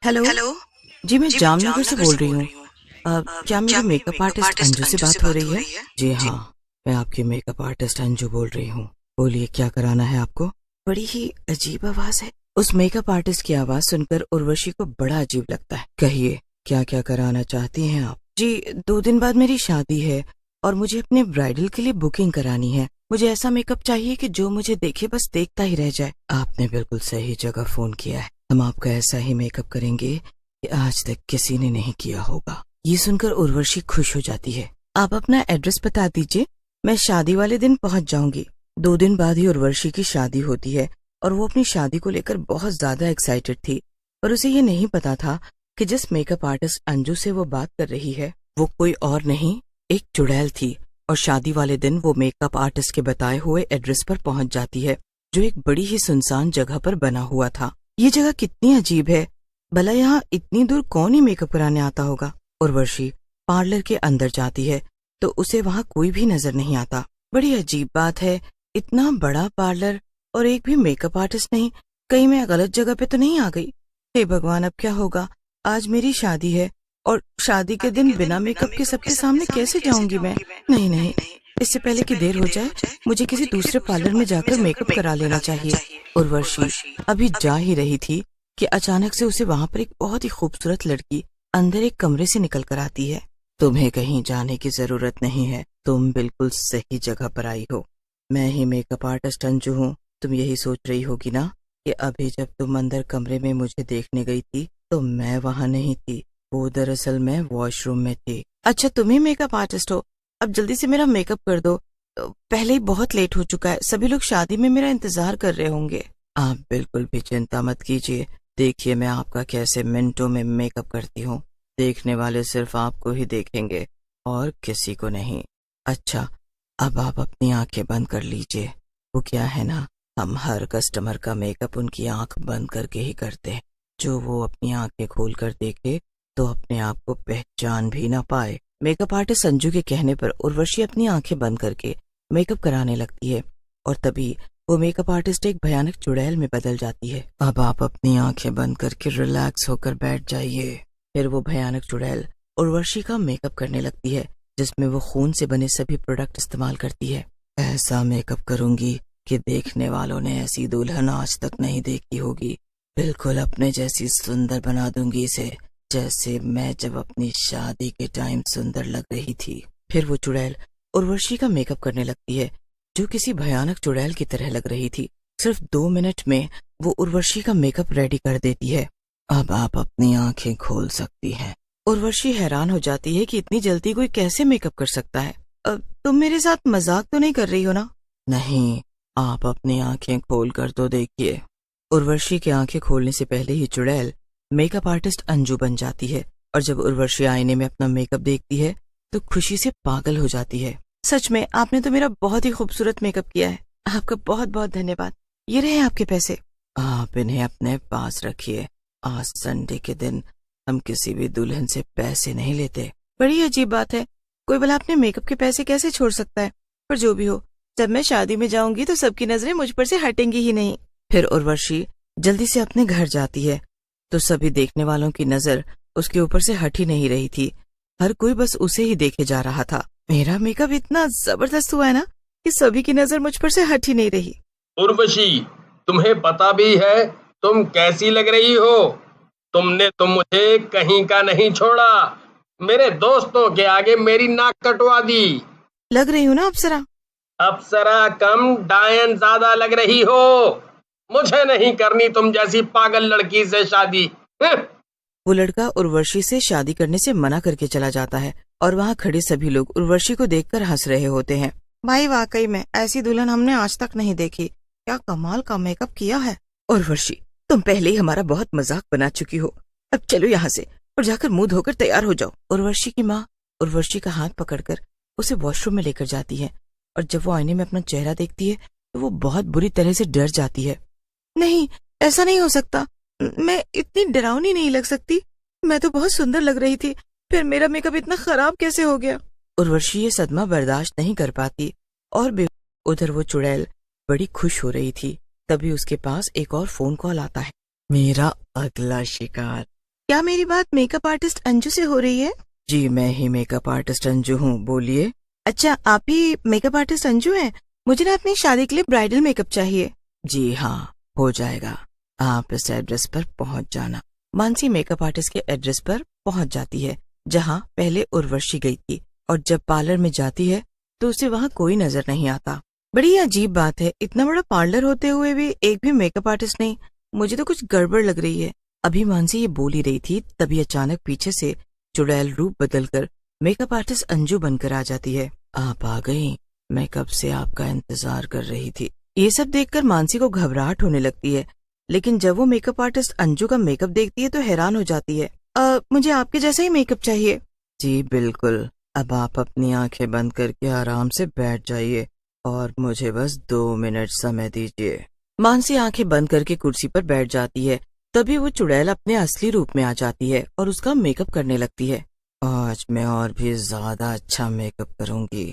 Hello. Hello. जी, मैं जी, मैं जामनगर से जामनगर बोल से रही बोल हूँ। रही हूँ। क्या मेरी क्या मेरी makeup makeup artist artist Anju से अंजू से बात हो बात रही हो है? रही है? जी जी। हाँ, मैं आपकी मेकअप आर्टिस्ट अंजू बोल रही हूँ। बोलिए, क्या कराना है आपको? बड़ी ही अजीब आवाज है। उस मेकअप आर्टिस्ट की आवाज सुनकर उर्वशी को बड़ा अजीब लगता है। कहिए, क्या क्या कराना चाहती हैं आप? जी, 2 दिन बाद मेरी शादी है और मुझे अपने ब्राइडल के लिए बुकिंग करानी है। मुझे ऐसा मेकअप चाहिए कि जो मुझे देखे बस देखता ही रह जाए। आपने बिल्कुल सही जगह फोन किया है। हम आपका ऐसा ही मेकअप करेंगे कि आज तक किसी ने नहीं किया होगा। ये सुनकर उर्वशी खुश हो जाती है। आप अपना एड्रेस बता दीजिए, मैं शादी वाले दिन पहुंच जाऊंगी। 2 दिन बाद ही उर्वशी की शादी होती है और वो अपनी शादी को लेकर बहुत ज्यादा एक्साइटेड थी। पर उसे ये नहीं पता था कि जिस मेकअप आर्टिस्ट अंजू से वो बात कर रही है वो कोई और नहीं, एक चुड़ैल थी। और शादी वाले दिन वो मेकअप आर्टिस्ट के बताए हुए एड्रेस पर पहुंच जाती है, जो एक बड़ी ही सुनसान जगह पर बना हुआ था। ये जगह कितनी अजीब है। भला यहाँ इतनी दूर कौन ही मेकअप कराने आता होगा? उर्वशी पार्लर के अंदर जाती है तो उसे वहाँ कोई भी नजर नहीं आता। बड़ी अजीब बात है, इतना बड़ा पार्लर और एक भी मेकअप आर्टिस्ट नहीं। कहीं मैं गलत जगह पे तो नहीं आ गई? हे भगवान, अब क्या होगा? आज मेरी शादी है और शादी के दिन बिना मेकअप के सबके सामने कैसे जाऊंगी मैं? नहीं नहीं, इससे पहले कि देर हो जाए मुझे किसी दूसरे पार्लर में जाकर मेकअप करा लेना चाहिए। उर्वशी अभी जा ही रही थी कि अचानक से उसे वहाँ पर एक बहुत ही खूबसूरत लड़की अंदर एक कमरे से निकल कर आती है। तुम्हें कहीं जाने की जरूरत नहीं है, तुम बिल्कुल सही जगह पर आई हो। मैं ही मेकअप आर्टिस्ट अंजू हूँ। तुम यही सोच रही होगी ना कि अभी जब तुम अंदर कमरे में मुझे देखने गई थी तो मैं वहाँ नहीं थी। वो दरअसल मैं वॉशरूम में थी। अच्छा, तुम ही मेकअप आर्टिस्ट हो? अब जल्दी से मेरा मेकअप कर दो, तो पहले ही बहुत लेट हो चुका है। सभी लोग शादी में मेरा इंतजार कर रहे होंगे। आप बिल्कुल भी चिंता मत कीजिए। देखिए मैं आपका कैसे मिनटों में मेकअप करती हूँ। देखने वाले सिर्फ आपको ही देखेंगे और किसी को नहीं। अच्छा, अब आप अपनी आंखें बंद कर लीजिए। वो क्या है ना, हम हर कस्टमर का मेकअप उनकी आंख बंद करके ही करते हैं। जो वो अपनी आंखें खोल कर देखे तो अपने आप को पहचान भी ना पाए। मेकअप आर्टिस्ट संजू के कहने पर उर्वशी अपनी आंखें बंद करके मेकअप कराने लगती है और तभी वो मेकअप आर्टिस्ट एक भयानक चुड़ैल में बदल जाती है। अब आप अपनी आंखें बंद करके रिलैक्स होकर बैठ जाइए। फिर वो भयानक चुड़ैल उर्वशी का मेकअप करने लगती है, जिसमें वो खून से बने सभी प्रोडक्ट इस्तेमाल करती है। ऐसा मेकअप करूंगी कि देखने वालों ने ऐसी दुल्हन आज तक नहीं देखी होगी। बिल्कुल अपने जैसी सुंदर बना दूंगी इसे, जैसे मैं जब अपनी शादी के टाइम सुंदर लग रही थी। फिर वो चुड़ैल उर्वशी का मेकअप करने लगती है, जो किसी भयानक चुड़ैल की तरह लग रही थी। सिर्फ 2 मिनट में वो उर्वशी का मेकअप रेडी कर देती है। अब आप अपनी आंखें खोल सकती हैं। उर्वशी हैरान हो जाती है कि इतनी जल्दी कोई कैसे मेकअप कर सकता है। तुम मेरे साथ मजाक तो नहीं कर रही हो ना? नहीं, आप अपनी आंखें खोल कर तो देखिए। उर्वशी की आंखें खोलने से पहले ही चुड़ैल मेकअप आर्टिस्ट अंजू बन जाती है और जब उर्वशी आईने में अपना मेकअप देखती है तो खुशी से पागल हो जाती है। सच में आपने तो मेरा बहुत ही खूबसूरत मेकअप किया है। आपका बहुत बहुत धन्यवाद। ये रहे आपके पैसे। आप इन्हें अपने पास रखिए। आज संडे के दिन हम किसी भी दुल्हन से पैसे नहीं लेते। बड़ी अजीब बात है, कोई भला अपने मेकअप के पैसे कैसे छोड़ सकता है? पर जो भी हो, जब मैं शादी में जाऊंगी तो सबकी नजरें मुझ पर से हटेंगी ही नहीं। फिर उर्वशी जल्दी से अपने घर जाती है तो सभी देखने वालों की नजर उसके ऊपर से हट ही नहीं रही थी। हर कोई बस उसे ही देखे जा रहा था। मेरा मेकअप इतना जबरदस्त हुआ है ना कि सभी की नजर मुझ पर से हट ही नहीं रही। उर्वशी, तुम्हें पता भी है तुम कैसी लग रही हो? तुमने तो मुझे कहीं का नहीं छोड़ा, मेरे दोस्तों के आगे मेरी नाक कटवा दी। लग रही हूँ ना अप्सरा? अप्सरा कम, डायन ज्यादा लग रही हो। मुझे नहीं करनी तुम जैसी पागल लड़की से शादी। हं। वो लड़का उर्वशी से शादी करने से मना करके चला जाता है और वहाँ खड़े सभी लोग उर्वशी को देखकर हंस रहे होते हैं। भाई वाकई में ऐसी दुल्हन हमने आज तक नहीं देखी। क्या कमाल का मेकअप किया है। उर्वशी, तुम पहले ही हमारा बहुत मजाक बना चुकी हो। अब चलो यहाँ से और जाकर मुंह धोकर तैयार हो जाओ। उर्वशी की माँ उर्वशी का हाथ पकड़कर उसे वॉशरूम में लेकर जाती है और जब वो आईने में अपना चेहरा देखती है तो वो बहुत बुरी तरह से डर जाती है। नहीं, ऐसा नहीं हो सकता। मैं इतनी डरावनी नहीं लग सकती। मैं तो बहुत सुंदर लग रही थी, फिर मेरा मेकअप इतना खराब कैसे हो गया? उर्वशी ये सदमा बर्दाश्त नहीं कर पाती और उधर वो चुड़ैल बड़ी खुश हो रही थी। तभी उसके पास एक और फोन कॉल आता है। मेरा अगला शिकार क्या मेरी बात मेकअप आर्टिस्ट अंजू से हो रही है? जी मैं ही मेकअप आर्टिस्ट अंजू हूँ, बोलिए। अच्छा आप ही मेकअप आर्टिस्ट अंजू हैं? मुझे ना अपनी शादी के लिए ब्राइडल मेकअप चाहिए। जी हाँ हो जाएगा, आप इस एड्रेस पर पहुँच जाना। मानसी मेकअप आर्टिस्ट के एड्रेस पर पहुँच जाती है जहाँ पहले उर्वशी गई थी, और जब पार्लर में जाती है तो उसे वहाँ कोई नजर नहीं आता। बड़ी अजीब बात है, इतना बड़ा पार्लर होते हुए भी एक भी मेकअप आर्टिस्ट नहीं। मुझे तो कुछ गड़बड़ लग रही है। अभी मानसी ये बोल ही रही थी तभी अचानक पीछे से चुड़ैल रूप बदलकर मेकअप आर्टिस्ट अंजू बनकर आ जाती है। आप आ गई, मैं कब से आपका इंतजार कर रही थी। ये सब देखकर मानसी को घबराहट होने लगती है, लेकिन जब वो मेकअप आर्टिस्ट अंजू का मेकअप देखती है तो हैरान हो जाती है। मुझे आपके जैसा ही मेकअप चाहिए। जी बिल्कुल, अब आप अपनी आंखें बंद करके आराम से बैठ जाइए और मुझे बस 2 मिनट समय दीजिए। मानसी आंखें बंद करके कुर्सी पर बैठ जाती है। तभी वो चुड़ैल अपने असली रूप में आ जाती है और उसका मेकअप करने लगती है। आज मैं और भी ज्यादा अच्छा मेकअप करूंगी।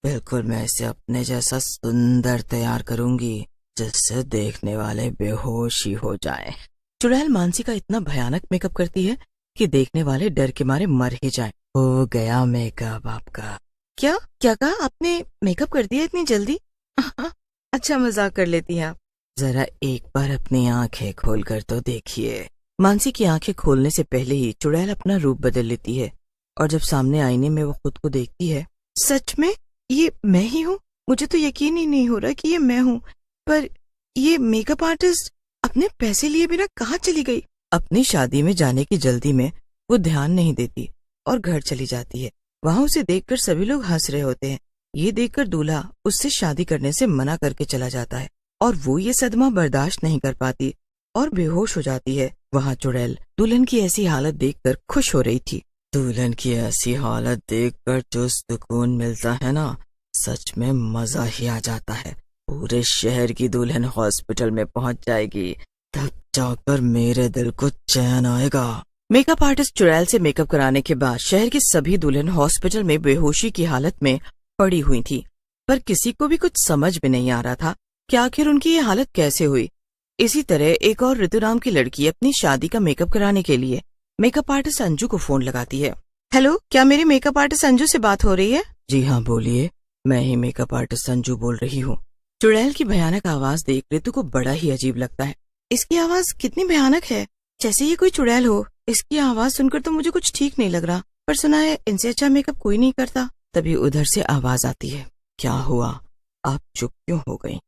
बिल्कुल मैं इसे अपने जैसा सुंदर तैयार करूंगी जिससे देखने वाले बेहोश ही हो जाएं। चुड़ैल मानसी का इतना भयानक मेकअप करती है कि देखने वाले डर के मारे मर ही जाएं। हो गया मेकअप आपका। क्या क्या कहा आपने? मेकअप कर दिया इतनी जल्दी? अच्छा मजाक कर लेती हैं आप। जरा एक बार अपनी आंखें खोलकर तो देखिए। मानसी की आंखें खोलने से पहले ही चुड़ैल अपना रूप बदल लेती है और जब सामने आईने में वो खुद को देखती है, सच में ये मैं ही हूँ। मुझे तो यकीन ही नहीं हो रहा कि ये मैं हूँ। पर ये मेकअप आर्टिस्ट अपने पैसे लिए बिना कहाँ चली गई? अपनी शादी में जाने की जल्दी में वो ध्यान नहीं देती और घर चली जाती है। वहाँ उसे देखकर सभी लोग हंस रहे होते हैं। ये देखकर दूल्हा उससे शादी करने से मना करके चला जाता है और वो ये सदमा बर्दाश्त नहीं कर पाती और बेहोश हो जाती है। वहाँ चुड़ैल दुल्हन की ऐसी हालत देखकर खुश हो रही थी। दुल्हन की ऐसी हालत देखकर जो सुकून मिलता है ना, सच में मजा ही आ जाता है। पूरे शहर की दुल्हन हॉस्पिटल में पहुंच जाएगी, तब जाकर मेरे दिल को चैन आएगा। मेकअप आर्टिस्ट चुड़ैल से मेकअप कराने के बाद शहर की सभी दुल्हन हॉस्पिटल में बेहोशी की हालत में पड़ी हुई थी, पर किसी को भी कुछ समझ में नहीं आ रहा था कि आखिर उनकी ये हालत कैसे हुई। इसी तरह एक और ऋतु नाम की लड़की अपनी शादी का मेकअप कराने के लिए मेकअप आर्टिस्ट अंजू को फोन लगाती है। हेलो, क्या मेरी मेकअप आर्टिस्ट अंजू से बात हो रही है? जी हाँ बोलिए, मैं ही मेकअप आर्टिस्ट अंजू बोल रही हूँ। चुड़ैल की भयानक आवाज देख ऋतु को बड़ा ही अजीब लगता है। इसकी आवाज कितनी भयानक है, जैसे ये कोई चुड़ैल हो। इसकी आवाज सुनकर तो मुझे कुछ ठीक नहीं लग रहा, पर सुना है इनसे अच्छा मेकअप कोई नहीं करता। तभी उधर से आवाज आती है। क्या हुआ, आप चुप क्यों हो गई?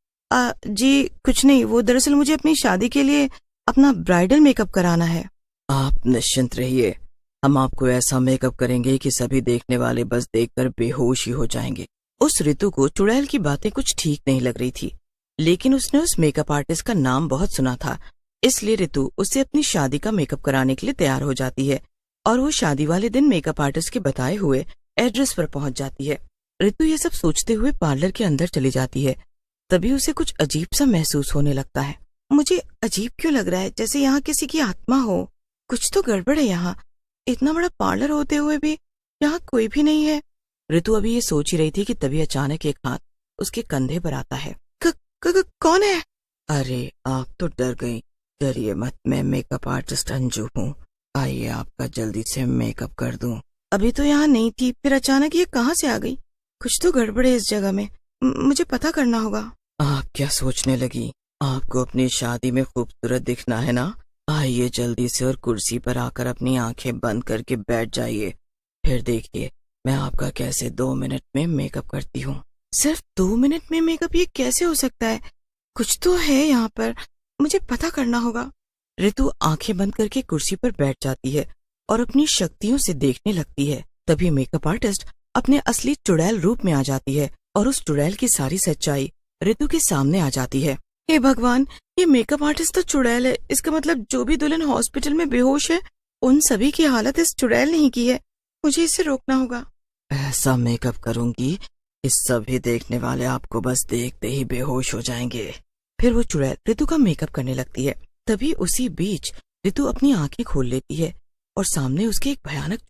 जी कुछ नहीं, वो दरअसल मुझे अपनी शादी के लिए अपना ब्राइडल मेकअप कराना है। आप निश्चिंत रहिए, हम आपको ऐसा मेकअप करेंगे कि सभी देखने वाले बस देखकर बेहोश ही हो जाएंगे। उस ऋतु को चुड़ैल की बातें कुछ ठीक नहीं लग रही थी, लेकिन उसने उस मेकअप आर्टिस्ट का नाम बहुत सुना था, इसलिए ऋतु उससे अपनी शादी का मेकअप कराने के लिए तैयार हो जाती है और वो शादी वाले दिन मेकअप आर्टिस्ट के बताए हुए एड्रेस पर पहुंच जाती है। ऋतु ये सब सोचते हुए पार्लर के अंदर चली जाती है। तभी उसे कुछ अजीब सा महसूस होने लगता है। मुझे अजीब क्यों लग रहा है, जैसे यहाँ किसी की आत्मा हो। कुछ तो गड़बड़ है यहाँ। इतना बड़ा पार्लर होते हुए भी यहाँ कोई भी नहीं है। ऋतु अभी ये सोच ही रही थी कि तभी अचानक एक हाथ उसके कंधे पर आता है। कौन है? अरे आप तो डर गई। डरिए मत, मैं मेकअप आर्टिस्ट अंजू हूँ। आइए आपका जल्दी से मेकअप कर दूं। अभी तो यहाँ नहीं थी, फिर अचानक ये कहाँ से आ गई? कुछ तो गड़बड़ है इस जगह में, मुझे पता करना होगा। आप क्या सोचने लगी? आपको अपनी शादी में खूबसूरत दिखना है ना? आइए जल्दी से और कुर्सी पर आकर अपनी आंखें बंद करके बैठ जाइए। फिर देखिए मैं आपका कैसे 2 मिनट में मेकअप करती हूँ। सिर्फ 2 मिनट में मेकअप, ये कैसे हो सकता है? कुछ तो है यहाँ पर, मुझे पता करना होगा। ऋतु आंखें बंद करके कुर्सी पर बैठ जाती है और अपनी शक्तियों से देखने लगती है। तभी मेकअप आर्टिस्ट अपने असली चुड़ैल रूप में आ जाती है और उस चुड़ैल की सारी सच्चाई ऋतु के सामने आ जाती है। हे भगवान, ये मेकअप आर्टिस्ट तो चुड़ैल है। इसका मतलब जो भी दुल्हन हॉस्पिटल में बेहोश है, उन सभी की हालत इस चुड़ैल ने ही की है। मुझे इसे रोकना होगा। ऐसा मेकअप करूंगी कि सभी देखने वाले आपको बस देखते ही बेहोश हो जाएंगे। फिर वो चुड़ैल ऋतु का मेकअप करने लगती है। तभी उसी बीच ऋतु अपनी आंखें खोल लेती है और सामने उसके एक भयानक